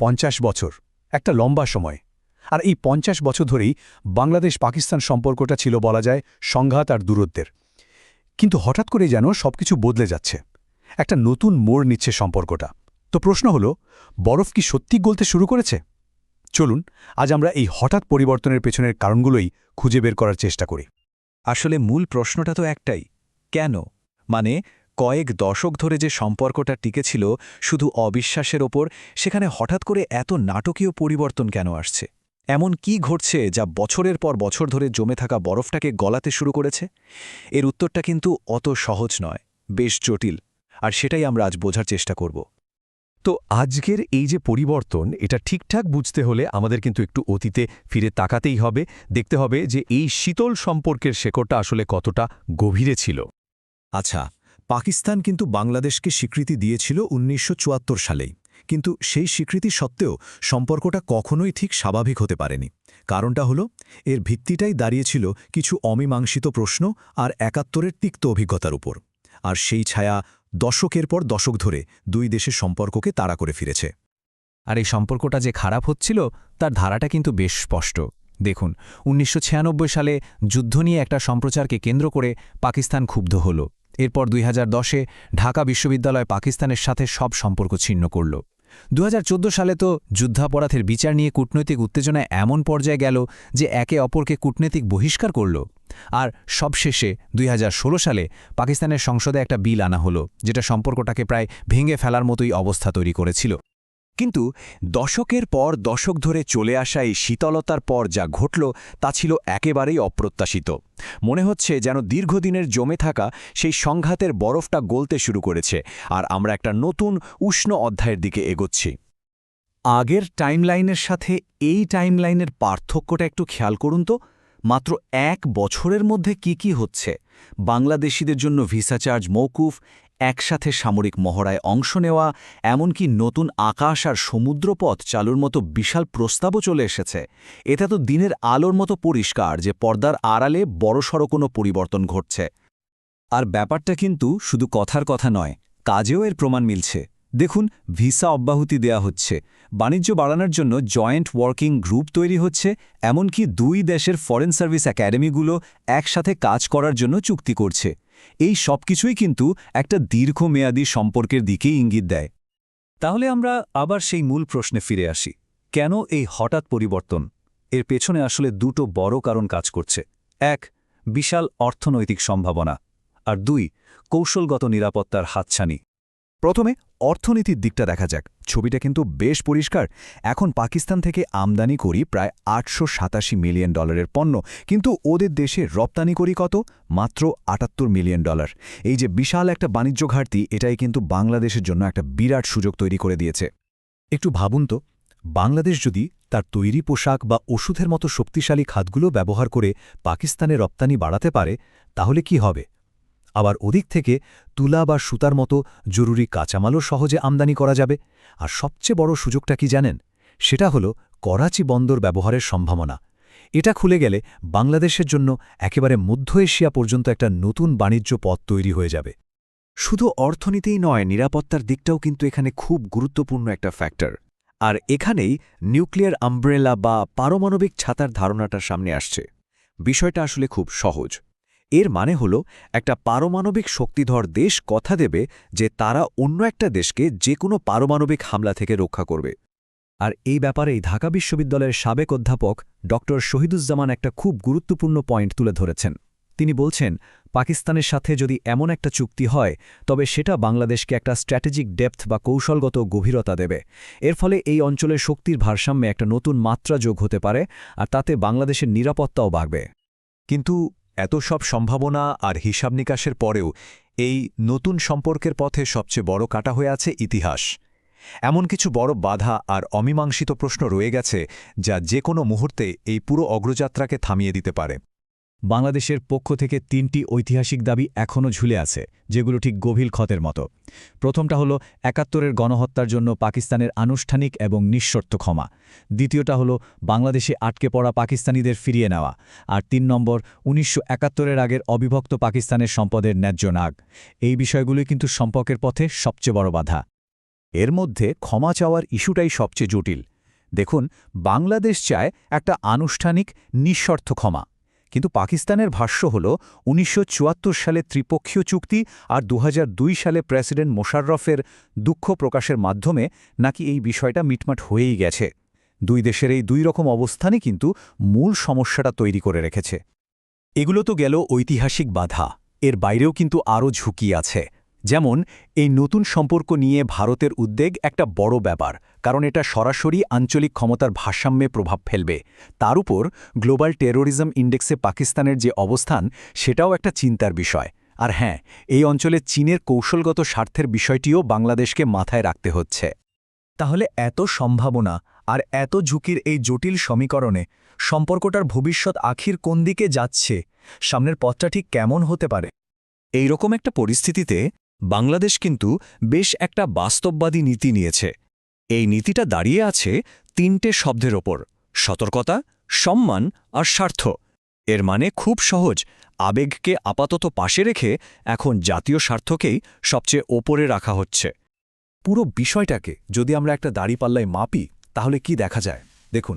50 বছর একটা লম্বা সময়। আর এই 50 বছর ধরেই বাংলাদেশ-পাকিস্তান সম্পর্কটা ছিল বলা যায় সংঘাত আর দূরত্বের। কিন্তু হঠাৎ করে যেন সবকিছু বদলে যাচ্ছে। একটা নতুন মোড় নিচ্ছে সম্পর্কটা। তো প্রশ্ন হলো, বরফ কি সত্যি গলতে শুরু করেছে? চলুন আজ আমরা এই হঠাৎ পরিবর্তনের পেছনের কারণগুলোই খুঁজে বের করার চেষ্টা করি। আসলে মূল প্রশ্নটা তো একটাই, কেন? মানে কয়েক দশক ধরে যে সম্পর্কটা টিকেছিল শুধু অবিশ্বাসের ওপর, সেখানে হঠাৎ করে এত নাটকীয় পরিবর্তন কেন আসছে? এমন কি ঘটছে যা বছরের পর বছর ধরে জমে থাকা বরফটাকে গলাতে শুরু করেছে? এর উত্তরটা কিন্তু অত সহজ নয়, বেশ জটিল। আর সেটাই আমরা আজ বোঝার চেষ্টা করব। তো আজকের এই যে পরিবর্তন, এটা ঠিকঠাক বুঝতে হলে আমাদের কিন্তু একটু অতীতে ফিরে তাকাতেই হবে, দেখতে হবে যে এই শীতল সম্পর্কের শেকড়টা আসলে কতটা গভীরে ছিল। আচ্ছা, পাকিস্তান কিন্তু বাংলাদেশকে স্বীকৃতি দিয়েছিল ১৯৭৪ সালেই। কিন্তু সেই স্বীকৃতি সত্ত্বেও সম্পর্কটা কখনোই ঠিক স্বাভাবিক হতে পারেনি। কারণটা হলো, এর ভিত্তিটাই দাঁড়িয়েছিল কিছু অমীমাংসিত প্রশ্ন আর ৭১-এর তিক্ত অভিজ্ঞতার উপর। আর সেই ছায়া দশকের পর দশক ধরে দুই দেশের সম্পর্ককে তাড়া করে ফিরেছে। আর এই সম্পর্কটা যে খারাপ হচ্ছিল তার ধারাটা কিন্তু বেশ স্পষ্ট। দেখুন, ১৯৯৬ সালে যুদ্ধ নিয়ে একটা সম্প্রচারকে কেন্দ্র করে পাকিস্তান ক্ষুব্ধ হল। এরপর ২০১০-এ ঢাকা বিশ্ববিদ্যালয় পাকিস্তানের সাথে সব সম্পর্ক ছিন্ন করল। ২০১৪ সালে তো যুদ্ধাপরাধের বিচার নিয়ে কূটনৈতিক উত্তেজনায় এমন পর্যায়ে গেল যে একে অপরকে কূটনৈতিক বহিষ্কার করল। আর সবশেষে ২০১৬ সালে পাকিস্তানের সংসদে একটা বিল আনা হলো, যেটা সম্পর্কটাকে প্রায় ভেঙে ফেলার মতোই অবস্থা তৈরি করেছিল। কিন্তু দশকের পর দশক ধরে চলে আসা এই শীতলতার পর যা ঘটল তা ছিল একেবারেই অপ্রত্যাশিত। মনে হচ্ছে যেন দীর্ঘদিনের জমে থাকা সেই সংঘাতের বরফটা গলতে শুরু করেছে, আর আমরা একটা নতুন উষ্ণ অধ্যায়ের দিকে এগোচ্ছি। আগের টাইমলাইনের সাথে এই টাইমলাইনের পার্থক্যটা একটু খেয়াল করুন তো। মাত্র ১ বছরের মধ্যে কি হচ্ছে। বাংলাদেশিদের জন্য ভিসা চার্জ মওকুফ, একসাথে সামরিক মহড়ায় অংশ নেওয়া, এমনকি নতুন আকাশ আর সমুদ্রপথ চালুর মতো বিশাল প্রস্তাবও চলে এসেছে। এটা তো দিনের আলোর মতো পরিষ্কার যে পর্দার আড়ালে বড়সড় কোনো পরিবর্তন ঘটছে। আর ব্যাপারটা কিন্তু শুধু কথার কথা নয়, কাজেও এর প্রমাণ মিলছে। দেখুন, ভিসা অব্যাহতি দেয়া হচ্ছে, বাণিজ্য বাড়ানোর জন্য জয়েন্ট ওয়ার্কিং গ্রুপ তৈরি হচ্ছে, এমনকি দুই দেশের ফরেন সার্ভিস একাডেমিগুলো একসাথে কাজ করার জন্য চুক্তি করছে। এই সব কিছুই কিন্তু একটা দীর্ঘমেয়াদী সম্পর্কের দিকেই ইঙ্গিত দেয়। তাহলে আমরা আবার সেই মূল প্রশ্নে ফিরে আসি, কেন এই হঠাৎ পরিবর্তন? এর পেছনে আসলে দুটো বড় কারণ কাজ করছে। এক, বিশাল অর্থনৈতিক সম্ভাবনা, আর দুই, কৌশলগত নিরাপত্তার হাতছানি। প্রথমে অর্থনীতির দিকটা দেখা যাক। ছবিটা কিন্তু বেশ পরিষ্কার। এখন পাকিস্তান থেকে আমদানি করি প্রায় $৮৮৭ মিলিয়ন পণ্য, কিন্তু ওদের দেশে রপ্তানি করি কত? মাত্র $৭৮ মিলিয়ন। এই যে বিশাল একটা বাণিজ্য ঘাটতি, এটাই কিন্তু বাংলাদেশের জন্য একটা বিরাট সুযোগ তৈরি করে দিয়েছে। একটু ভাবুন তো, বাংলাদেশ যদি তার তৈরি পোশাক বা ওষুধের মতো শক্তিশালী খাতগুলো ব্যবহার করে পাকিস্তানে রপ্তানি বাড়াতে পারে, তাহলে কি হবে? আবার ওদিক থেকে তুলা বা সুতার মতো জরুরি কাঁচামালও সহজে আমদানি করা যাবে। আর সবচেয়ে বড় সুযোগটা কি জানেন? সেটা হলো করাচি বন্দর ব্যবহারের সম্ভাবনা। এটা খুলে গেলে বাংলাদেশের জন্য একেবারে মধ্য এশিয়া পর্যন্ত একটা নতুন বাণিজ্য পথ তৈরি হয়ে যাবে। শুধু অর্থনীতিই নয়, নিরাপত্তার দিকটাও কিন্তু এখানে খুব গুরুত্বপূর্ণ একটা ফ্যাক্টর। আর এখানেই নিউক্লিয়ার আমব্রেলা বা পারমাণবিক ছাতার ধারণাটা সামনে আসছে। বিষয়টা আসলে খুব সহজ। এর মানে হলো, একটা পারমাণবিক শক্তিধর দেশ কথা দেবে যে তারা অন্য একটা দেশকে যে কোনো পারমাণবিক হামলা থেকে রক্ষা করবে। আর এই ব্যাপারেই ঢাকা বিশ্ববিদ্যালয়ের সাবেক অধ্যাপক ড. শহীদুজ্জামান একটা খুব গুরুত্বপূর্ণ পয়েন্ট তুলে ধরেছেন। তিনি বলছেন, পাকিস্তানের সাথে যদি এমন একটা চুক্তি হয়, তবে সেটা বাংলাদেশকে একটা স্ট্র্যাটেজিক ডেপথ বা কৌশলগত গভীরতা দেবে। এর ফলে এই অঞ্চলের শক্তির ভারসাম্যে একটা নতুন মাত্রা যোগ হতে পারে, আর তাতে বাংলাদেশের নিরাপত্তাও বাড়বে। কিন্তু এত সব সম্ভাবনা আর হিসাব নিকাশের পরেও এই নতুন সম্পর্কের পথে সবচেয়ে বড় কাটা হয়ে আছে ইতিহাস। এমন কিছু বড় বাধা আর অমীমাংসিত প্রশ্ন রয়ে গেছে যা যে কোনো মুহূর্তে এই পুরো অগ্রযাত্রাকে থামিয়ে দিতে পারে। বাংলাদেশের পক্ষ থেকে ৩টি ঐতিহাসিক দাবি এখনও ঝুলে আছে, যেগুলো ঠিক গভীর ক্ষতের মতো। প্রথমটা হলো ৭১-এর গণহত্যার জন্য পাকিস্তানের আনুষ্ঠানিক এবং নিঃশর্ত ক্ষমা। দ্বিতীয়টা হলো বাংলাদেশে আটকে পড়া পাকিস্তানিদের ফিরিয়ে নেওয়া। আর ৩ নম্বর, ১৯৭১-এর আগের অবিভক্ত পাকিস্তানের সম্পদের ন্যায্য নাগ। এই বিষয়গুলোই কিন্তু সম্পর্কের পথে সবচেয়ে বড় বাধা। এর মধ্যে ক্ষমা চাওয়ার ইস্যুটাই সবচেয়ে জটিল। দেখুন, বাংলাদেশ চায় একটা আনুষ্ঠানিক নিঃশর্ত ক্ষমা, কিন্তু পাকিস্তানের ভাষ্য হল ১৯৭৪ সালে ত্রিপক্ষীয় চুক্তি আর ২০০২ সালে প্রেসিডেন্ট মোশাররফের দুঃখ প্রকাশের মাধ্যমে নাকি এই বিষয়টা মিটমাট হয়েই গেছে। দুই দেশের এই দুই রকম অবস্থানই কিন্তু মূল সমস্যাটা তৈরি করে রেখেছে। এগুলো তো গেল ঐতিহাসিক বাধা, এর বাইরেও কিন্তু আরও ঝুঁকি আছে। যেমন এই নতুন সম্পর্ক নিয়ে ভারতের উদ্বেগ একটা বড় ব্যাপার, কারণ এটা সরাসরি আঞ্চলিক ক্ষমতার ভারসাম্যে প্রভাব ফেলবে। তার উপর গ্লোবাল টেরোরিজম ইন্ডেক্সে পাকিস্তানের যে অবস্থান, সেটাও একটা চিন্তার বিষয়। আর হ্যাঁ, এই অঞ্চলে চীনের কৌশলগত স্বার্থের বিষয়টিও বাংলাদেশকে মাথায় রাখতে হচ্ছে। তাহলে এত সম্ভাবনা আর এত ঝুঁকির এই জটিল সমীকরণে সম্পর্কটার ভবিষ্যৎ আখির কোন দিকে যাচ্ছে, সামনের পথটা ঠিক কেমন হতে পারে? এই রকম একটা পরিস্থিতিতে বাংলাদেশ কিন্তু বেশ একটা বাস্তববাদী নীতি নিয়েছে। এই নীতিটা দাঁড়িয়ে আছে ৩টে শব্দের ওপর: সতর্কতা, সম্মান আর স্বার্থ। এর মানে খুব সহজ, আবেগকে আপাতত পাশে রেখে এখন জাতীয় স্বার্থকেই সবচেয়ে ওপরে রাখা হচ্ছে। পুরো বিষয়টাকে যদি আমরা একটা দাড়িপাল্লায় মাপি, তাহলে কি দেখা যায়? দেখুন,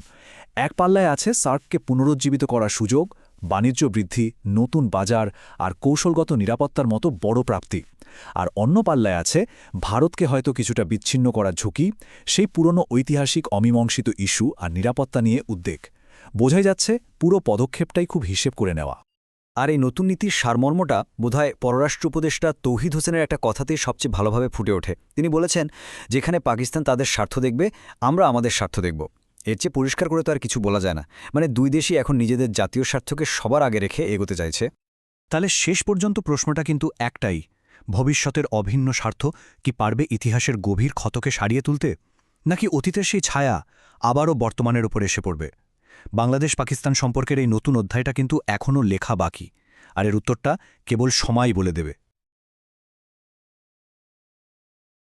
এক পাল্লায় আছে সার্ককে পুনরুজ্জীবিত করার সুযোগ, বাণিজ্য বৃদ্ধি, নতুন বাজার আর কৌশলগত নিরাপত্তার মতো বড় প্রাপ্তি। আর অন্য পাল্লায় আছে ভারতকে হয়তো কিছুটা বিচ্ছিন্ন করার ঝুঁকি, সেই পুরনো ঐতিহাসিক অমীমাংসিত ইস্যু আর নিরাপত্তা নিয়ে উদ্বেগ। বোঝাই যাচ্ছে পুরো পদক্ষেপটাই খুব হিসেব করে নেওয়া। আর এই নতুন নীতির সারমর্মটা বোধহয় পররাষ্ট্র উপদেষ্টা তৌহিদ হোসেনের একটা কথাতেই সবচেয়ে ভালোভাবে ফুটে ওঠে। তিনি বলেছেন, যেখানে পাকিস্তান তাদের স্বার্থ দেখবে, আমরা আমাদের স্বার্থ দেখব। এর চেয়ে পরিষ্কার করে তো আর কিছু বলা যায় না। মানে দুই দেশই এখন নিজেদের জাতীয় স্বার্থকে সবার আগে রেখে এগোতে চাইছে। তাহলে শেষ পর্যন্ত প্রশ্নটা কিন্তু একটাই, ভবিষ্যতের অভিন্ন স্বার্থ কি পারবে ইতিহাসের গভীর ক্ষতকে সারিয়ে তুলতে, নাকি অতীতের সেই ছায়া আবারও বর্তমানের উপর এসে পড়বে? বাংলাদেশ পাকিস্তান সম্পর্কের এই নতুন অধ্যায়টা কিন্তু এখনও লেখা বাকি, আর এর উত্তরটা কেবল সময়ই বলে দেবে।